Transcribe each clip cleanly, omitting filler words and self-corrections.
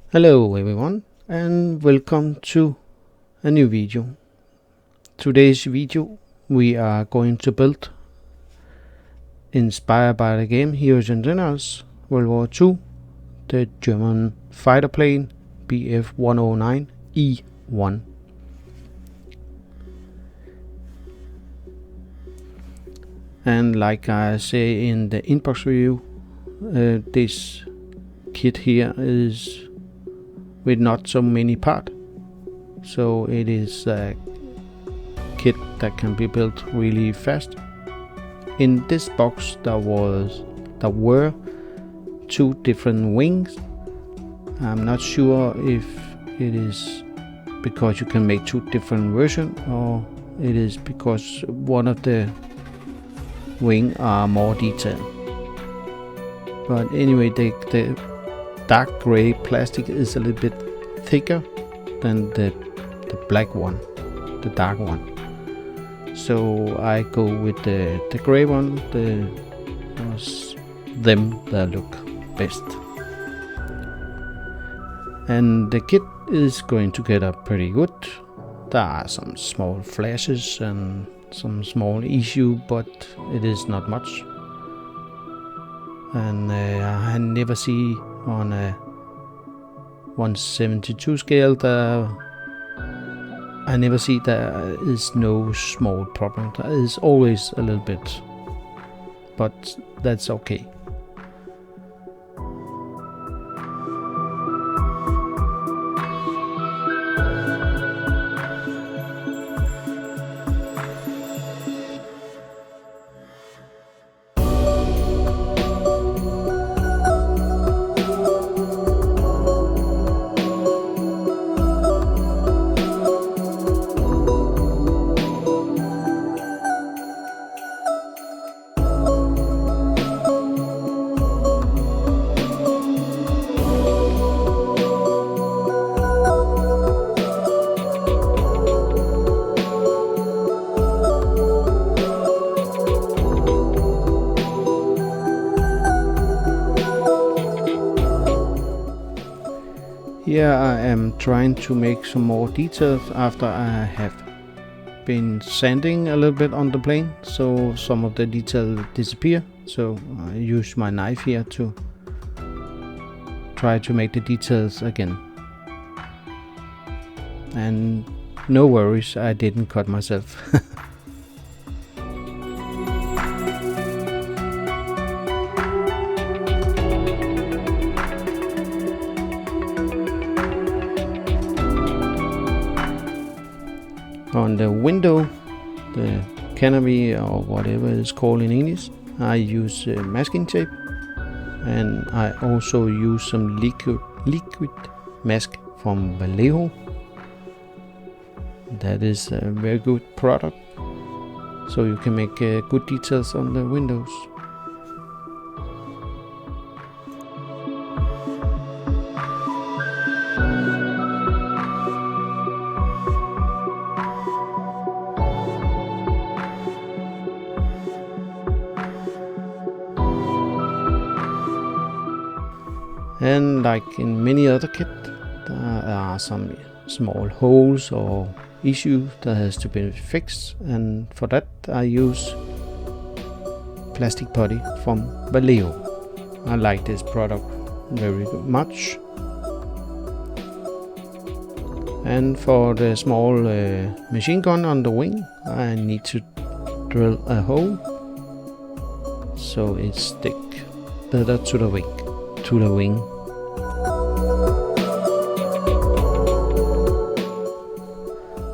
Hello everyone and welcome to a new video. Today's video we are going to build, inspired by the game Heroes and Generals WW2, the German fighter plane Bf-109E1. And like I say in the inbox review, this kit here is with not so many parts, so it is a kit that can be built really fast. In this box there were two different wings. I'm not sure if it is because you can make two different versions, or it is because one of the wing are more detailed. But anyway, the dark gray plastic is a little bit thicker than the black one, the dark one. So I go with the gray one. Them that look best. And the kit is going together pretty good. There are some small flashes and some small issue, but it is not much. And I never see on a 1/72 scale I never see there is no small problem. There is always a little bit, but that's okay. Here I am trying to make some more details after I have been sanding a little bit on the plane, so some of the details disappear. So I use my knife here to try to make the details again. And no worries, I didn't cut myself. On the window, the canopy or whatever it's called in English, I use masking tape, and I also use some liquid mask from Vallejo. That is a very good product, so you can make good details on the windows. And like in many other kits, there are some small holes or issues that has to be fixed, and for that I use plastic putty from Vallejo. I like this product very much. And for the small machine gun on the wing, I need to drill a hole so it sticks better to the wing.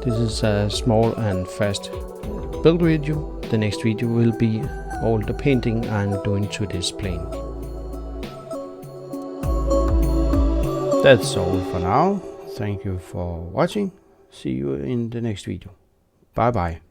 This is a small and fast build video. The next video will be all the painting I'm doing to this plane. That's all for now. Thank you for watching. See you in the next video. Bye bye.